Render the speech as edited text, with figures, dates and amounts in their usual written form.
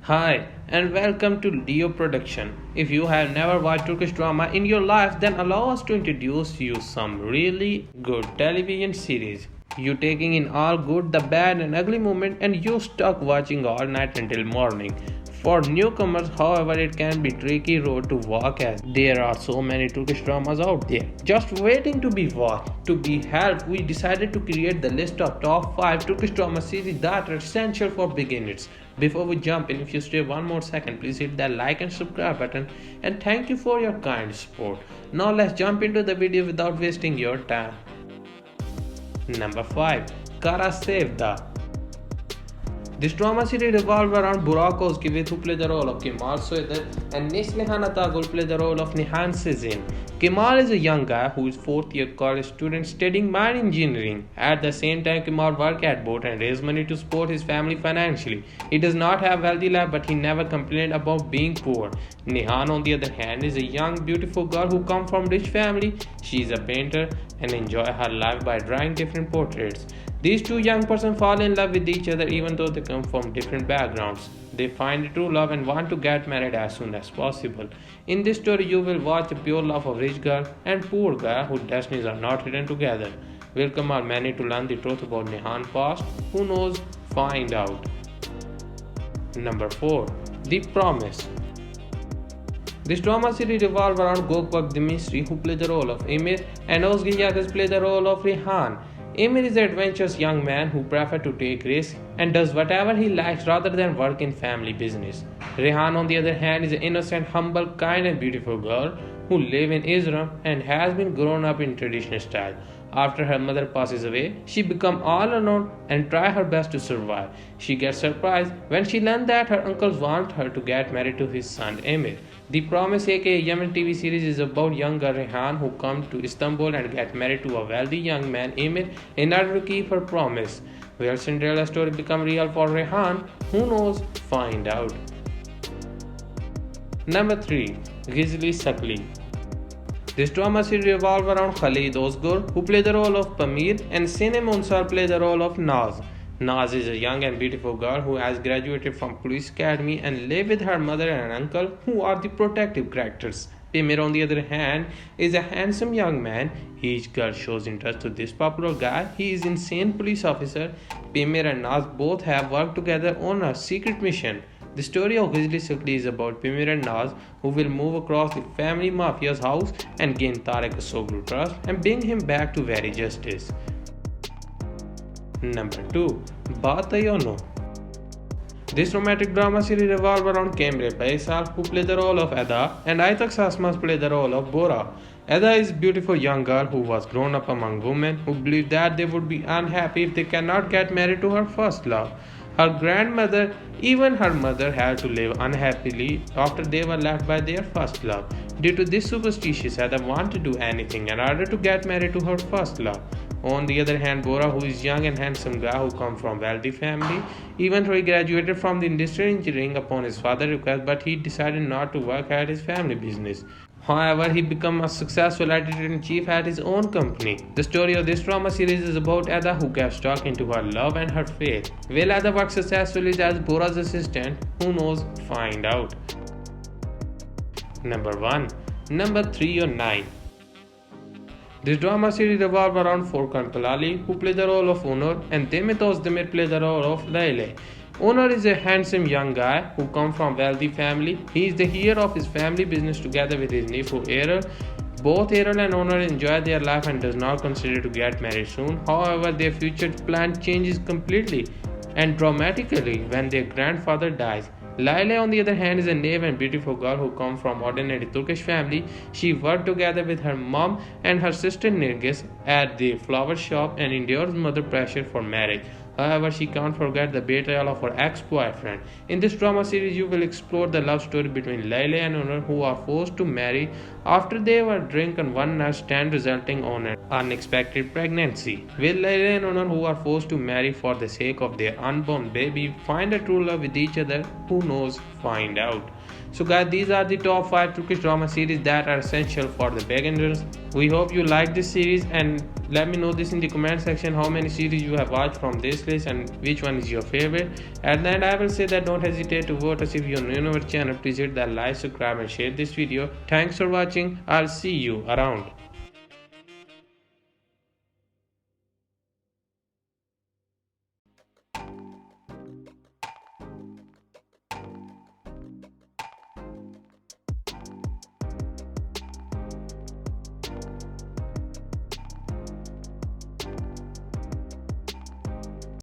Hi and welcome to Leo Production. If you have never watched Turkish drama in your life, then allow us to introduce you some really good television series. You taking in all good, the bad and ugly moment and you stuck watching all night until morning. For newcomers, however, it can be tricky road to walk as there are so many Turkish dramas out there just waiting to be watched. To be helped, we decided to create the list of top 5 Turkish drama series that are essential for beginners. Before we jump in, if you stay one more second, please hit that like and subscribe button and thank you for your kind support. Now let's jump into the video without wasting your time. Number 5. Kara Sevda. This drama series revolves around Burak who played the role of Kemal Soeder and Neslihan Atagul played the role of Nihan Sezin. Kemal is a young guy who is 4th year college student studying mine engineering. At the same time, Kemal works at boat and raises money to support his family financially. He does not have wealthy life, but he never complained about being poor. Nihan, on the other hand, is a young, beautiful girl who comes from rich family. She is a painter and enjoys her life by drawing different portraits. These two young persons fall in love with each other even though they come from different backgrounds. They find true love and want to get married as soon as possible. In this story, you will watch the pure love of rich girl and poor guy whose destinies are not written together. Will come are many to learn the truth about Nihan past. Who knows? Find out. Number 4. The Promise. This drama series revolves around Gökberk Demirci, who plays the role of Emir, and Özge Yağız plays the role of Rehan. Emir is an adventurous young man who prefers to take risks and does whatever he likes rather than work in family business. Rehan, on the other hand, is an innocent, humble, kind and beautiful girl who lives in Israel and has been grown up in traditional style. After her mother passes away, she becomes all alone and tries her best to survive. She gets surprised when she learns that her uncles want her to get married to his son Emir. The Promise, aka Yemen TV series, is about young girl Rehan who comes to Istanbul and gets married to a wealthy young man Emir in order to keep her promise. Will Cinderella story become real for Rehan? Who knows? Find out. Number 3. Grizzly Suckling. This drama series revolves around Khalid Ozgur, who plays the role of Pamir, and Sinem Unsar plays the role of Naz. Naz is a young and beautiful girl who has graduated from police academy and lives with her mother and uncle, who are the protective characters. Pamir, on the other hand, is a handsome young man. Each girl shows interest to this popular guy. He is an insane police officer. Pamir and Naz both have worked together on a secret mission. The story of Grizzly Suckling is about Pamir and Naz, who will move across the family mafia's house and gain Tarek Asoglu's trust and bring him back to very justice. Number 2. Batayono. This romantic drama series revolves around Kemre Baysal, who plays the role of Ada, and Aytak Sasmas play the role of Bora. Ada is a beautiful young girl who was grown up among women who believe that they would be unhappy if they cannot get married to her first love. Her grandmother, even her mother, had to live unhappily after they were left by their first love. Due to this superstitious, Ada wanted to do anything in order to get married to her first love. On the other hand, Bora, who is young and handsome guy who comes from wealthy family, even though he graduated from the industrial engineering upon his father's request, but he decided not to work at his family business. However, he became a successful editor-in-chief at his own company. The story of this drama series is about Ada, who gets stuck into her love and her faith. Will Ada work successfully as Bora's assistant? Who knows? Find out. Number 1. Number 3 or 9. This drama series revolves around Furkan Palali, who plays the role of Onur, and Demet Özdemir plays the role of Layle. Onur is a handsome young guy who comes from wealthy family. He is the hero of his family business together with his nephew Errol. Both Errol and Onur enjoy their life and does not consider to get married soon. However, their future plan changes completely and dramatically when their grandfather dies. Laila, on the other hand, is a naive and beautiful girl who comes from ordinary Turkish family. She worked together with her mom and her sister Nirgis at the flower shop and endures mother pressure for marriage. However, she can't forget the betrayal of her ex-boyfriend. In this drama series, you will explore the love story between Laila and Onur, who are forced to marry after they were drunk on one night stand, resulting on an unexpected pregnancy. Will Laila and Onur, who are forced to marry for the sake of their unborn baby, find a true love with each other? Who knows? Find out. So guys, these are the top 5 Turkish drama series that are essential for the beginners. We hope you like this series and let me know this in the comment section how many series you have watched from this. wish list and which one is your favorite. At the end, I will say that don't hesitate to vote us. If you're new to our channel, please hit that like, subscribe and share this video. Thanks for watching. I'll see you around.